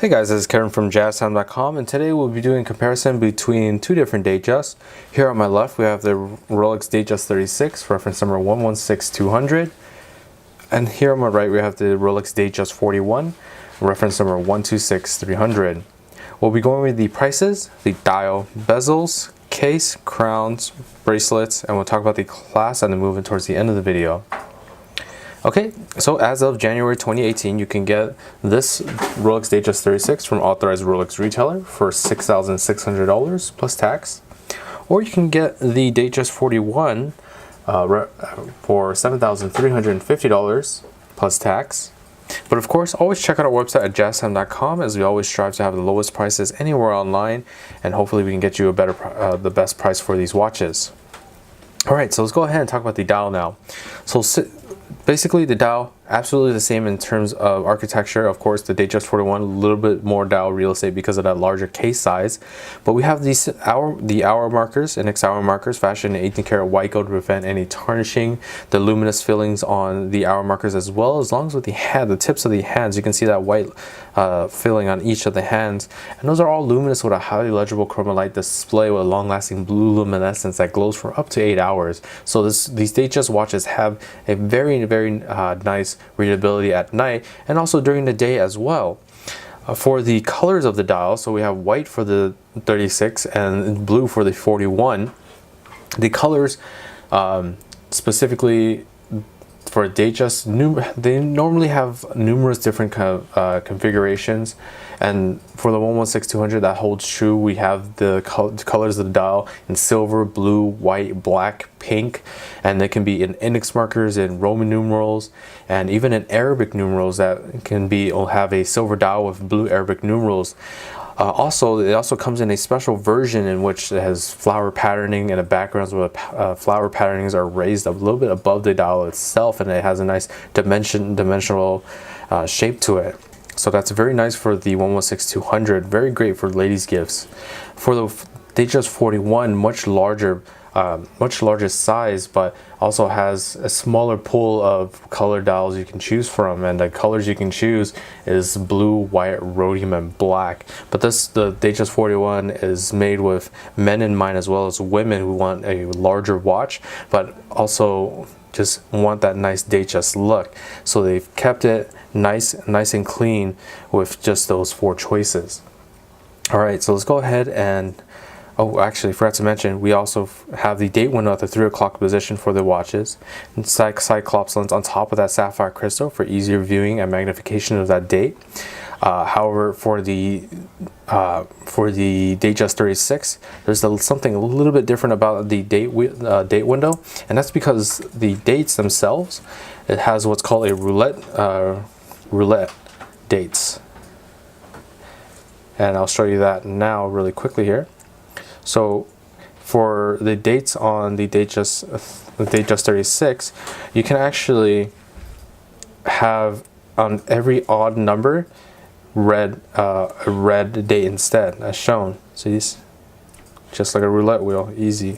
Hey guys, this is Kevin from JazTime.com, and today we'll be doing a comparison between two different Datejusts. Here on my left we have the Rolex Datejust 36, reference number 116200, and here on my right we have the Rolex Datejust 41, reference number 126300. We'll be going with the prices, the dial, bezels, case, crowns, bracelets, and we'll talk about the class and the movement towards the end of the video. Okay, so as of January 2018, you can get this Rolex Datejust 36 from authorized Rolex retailer for $6,600 plus tax, or you can get the Datejust 41 for $7,350 plus tax. But of course, always check out our website at JazTime.com, as we always strive to have the lowest prices anywhere online, and hopefully we can get you a better, the best price for these watches. All right, so let's go ahead and talk about the dial now. So basically the dial, absolutely the same in terms of architecture. Of course, the Datejust 41, a little bit more dial real estate because of that larger case size. But we have the hour markers, NX hour markers, fashioned in 18-karat white gold to prevent any tarnishing. The luminous fillings on the hour markers as well, as long as with the tips of the hands, you can see that white filling on each of the hands. And those are all luminous with a highly legible chromolite display with a long-lasting blue luminescence that glows for up to 8 hours. So these Datejust watches have a very nice readability at night and also during the day as well. For the colors of the dial, so we have white for the 36 and blue for the 41. The colors specifically for Datejust, they normally have numerous different configurations, and for the 116200 that holds true. We have the colors of the dial in silver, blue, white, black, pink, and they can be in index markers, in Roman numerals, and even in Arabic numerals that can have a silver dial with blue Arabic numerals. It also comes in a special version in which it has flower patterning and a background where flower patternings are raised a little bit above the dial itself, and it has a nice dimensional shape to it. So that's very nice for the 116200. Very great for ladies' gifts. For the Datejust 41, much larger size, but also has a smaller pool of color dials you can choose from, and the colors you can choose is blue, white, rhodium, and black. But the Datejust 41 is made with men in mind as well as women who want a larger watch, but also just want that nice Datejust look. So they've kept it nice and clean with just those 4 choices. All right, so let's go ahead and actually, forgot to mention, we also have the date window at the 3 o'clock position for the watches, and Cyclops lens on top of that sapphire crystal for easier viewing and magnification of that date. However, for the Datejust 36, there's something a little bit different about the date window, and that's because the dates themselves, it has what's called a roulette dates, and I'll show you that now really quickly here. So for the dates on the Datejust 36, you can actually have on every odd number a red date instead, as shown. See this? Just like a roulette wheel, easy.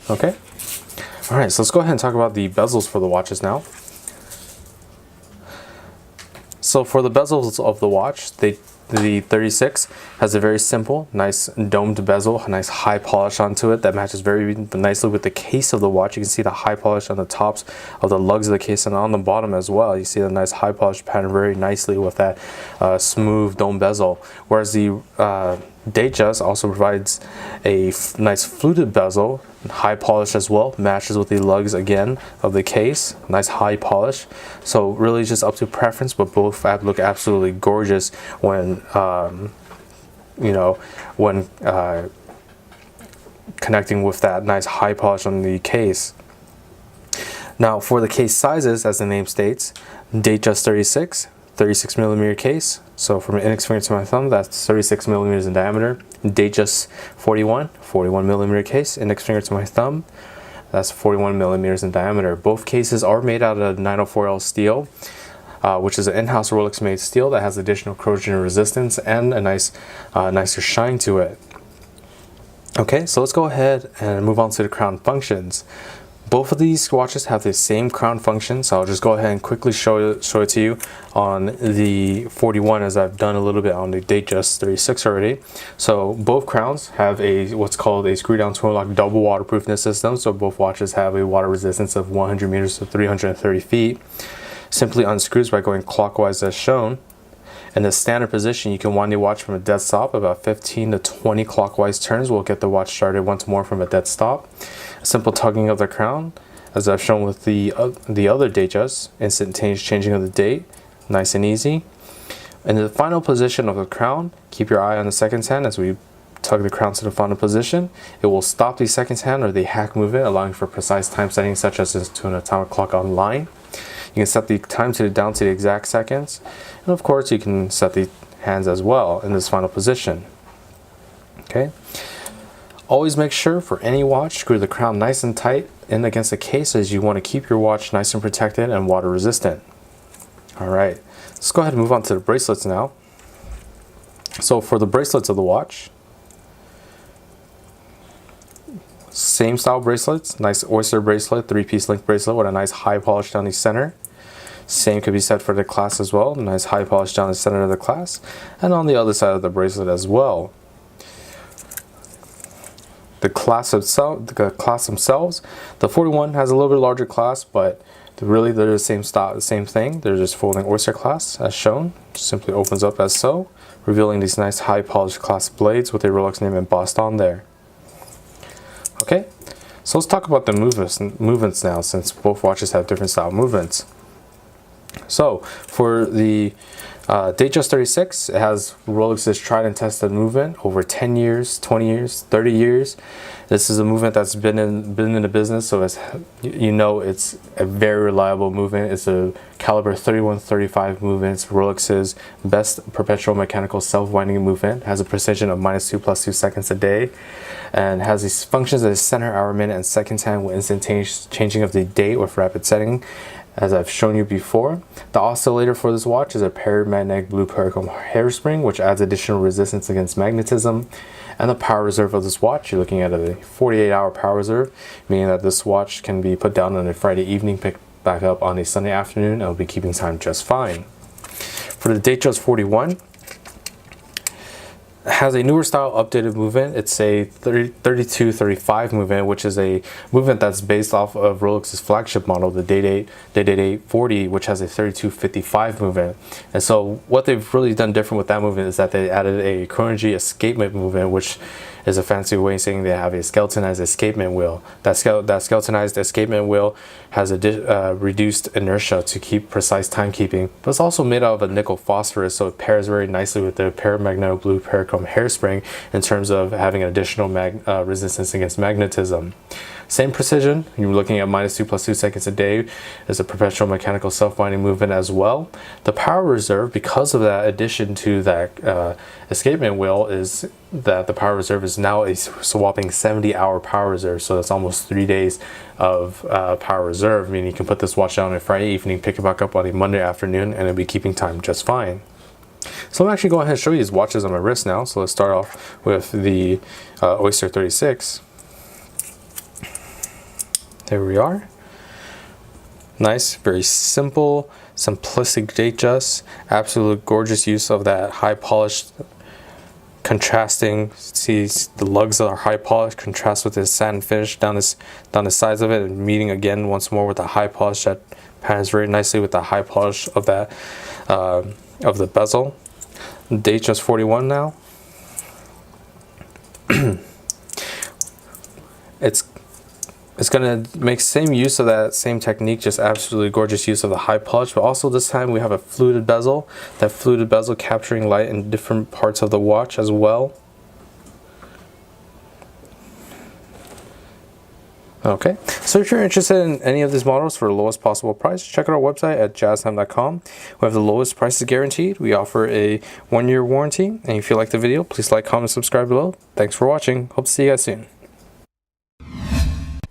Okay. All right, so let's go ahead and talk about the bezels for the watches now. So for the bezels of the watch, the 36 has a very simple, nice domed bezel, a nice high polish onto it that matches very nicely with the case of the watch. You can see the high polish on the tops of the lugs of the case, and on the bottom as well. You see the nice high polish pattern very nicely with that smooth dome bezel. Whereas the Datejust also provides a nice fluted bezel, high polish as well, matches with the lugs again of the case, nice high polish. So really just up to preference, but both look absolutely gorgeous when connecting with that nice high polish on the case. Now for the case sizes, as the name states, Datejust 36 millimeter case. So from an index finger to my thumb, that's 36 millimeters in diameter. Datejust 41 millimeter case, index finger to my thumb, that's 41 millimeters in diameter. Both cases are made out of 904L steel, which is an in-house Rolex made steel that has additional corrosion resistance and a nicer shine to it. Okay, so let's go ahead and move on to the crown functions. both of these watches have the same crown function, so I'll just go ahead and quickly show it to you on the 41 as I've done a little bit on the Datejust 36 already. So both crowns have what's called a screw down twin lock double waterproofness system, so both watches have a water resistance of 100 meters to 330 feet. Simply unscrews by going clockwise as shown. In the standard position, you can wind the watch from a dead stop. About 15 to 20 clockwise turns will get the watch started once more from a dead stop. A simple tugging of the crown, as I've shown with the other Datejust, instantaneous changing of the date, nice and easy. In the final position of the crown, keep your eye on the seconds hand as we tug the crown to the final position. It will stop the seconds hand or the hack movement, allowing for precise time settings such as to an atomic clock online. You can set the time down to the exact seconds, and of course you can set the hands as well in this final position. Okay. Always make sure for any watch, screw the crown nice and tight in against the case, as you want to keep your watch nice and protected and water resistant. Alright, let's go ahead and move on to the bracelets now. So for the bracelets of the watch, same style bracelets, nice oyster bracelet, 3-piece link bracelet with a nice high polish down the center. Same could be said for the clasp as well, nice high polish down the center of the clasp, and on the other side of the bracelet as well. The clasp themselves, the 41 has a little bit larger clasp, but really they're the same style, the same thing. They're just folding oyster clasp as shown. Simply opens up as so, revealing these nice high polished clasp blades with a Rolex name embossed on there. Okay, so let's talk about the movements now, since both watches have different style movements. So for the Datejust 36, it has Rolex's tried and tested movement over 10 years, 20 years, 30 years. This is a movement that's been in the business, so it's a very reliable movement. It's a caliber 3135 movement. It's Rolex's best perpetual mechanical self-winding movement. It has a precision of -2 + 2 seconds a day, and has these functions as center, hour, minute, and seconds hand with instantaneous changing of the date with rapid setting, as I've shown you before. The oscillator for this watch is a paramagnetic blue paracomb hairspring, which adds additional resistance against magnetism. And the power reserve of this watch, you're looking at a 48-hour power reserve, meaning that this watch can be put down on a Friday evening, picked back up on a Sunday afternoon, and will be keeping time just fine. For the Datejust 41, has a newer style updated movement. It's a 3235 movement, which is a movement that's based off of Rolex's flagship model, the Date 840, which has a 3255 movement. And so what they've really done different with that movement is that they added a chronology escapement movement, which is a fancy way of saying they have a skeletonized escapement wheel. That skeletonized escapement wheel has a reduced inertia to keep precise timekeeping, but it's also made out of a nickel phosphorus, so it pairs very nicely with the paramagnetic blue paracomb hairspring in terms of having an additional resistance against magnetism. Same precision, you're looking at -2 + 2 seconds a day as a perpetual mechanical self-winding movement as well. The power reserve, because of that addition to that escapement wheel, is that the power reserve is now a whopping 70-hour power reserve, so that's almost 3 days of power reserve, meaning you can put this watch down on a Friday evening, pick it back up on a Monday afternoon, and it'll be keeping time just fine. So I'm actually going ahead and show you these watches on my wrist now. So let's start off with the Oyster 36. There we are. Nice, very simple, simplistic Datejust. Absolute gorgeous use of that high polished contrasting. See, the lugs are high polished, contrast with this satin finish down the sides of it, and meeting again once more with the high polish that patterns very nicely with the high polish of that of the bezel. Datejust 41 now. It's going to make same use of that same technique, just absolutely gorgeous use of the high polish, but also this time we have a fluted bezel. That fluted bezel capturing light in different parts of the watch as well. Okay, so if you're interested in any of these models for the lowest possible price, check out our website at JazTime.com. We have the lowest prices guaranteed. We offer a 1-year warranty, and if you like the video, please like, comment, subscribe below. Thanks for watching. Hope to see you guys soon.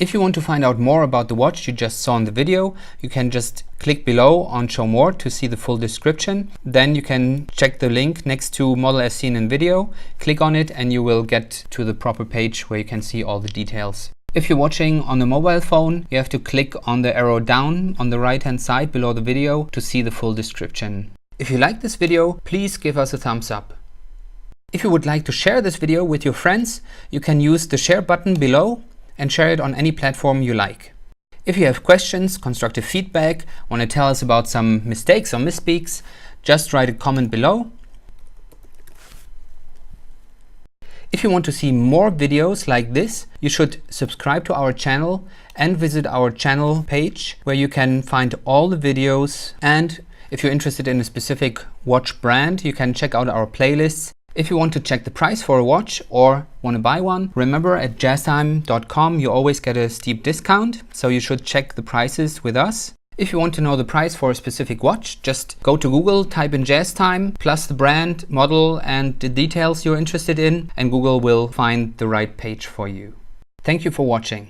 If you want to find out more about the watch you just saw in the video, you can just click below on Show More to see the full description. Then you can check the link next to Model as seen in video, click on it, and you will get to the proper page where you can see all the details. If you're watching on a mobile phone, you have to click on the arrow down on the right hand side below the video to see the full description. If you like this video, please give us a thumbs up. If you would like to share this video with your friends, you can use the share button below and share it on any platform you like. If you have questions, constructive feedback, want to tell us about some mistakes or misspeaks, just write a comment below. If you want to see more videos like this, you should subscribe to our channel and visit our channel page where you can find all the videos. And if you're interested in a specific watch brand, you can check out our playlists. If you want to check the price for a watch or want to buy one, remember at JazTime.com you always get a steep discount, so you should check the prices with us. If you want to know the price for a specific watch, just go to Google, type in JazTime, plus the brand, model and the details you're interested in, and Google will find the right page for you. Thank you for watching.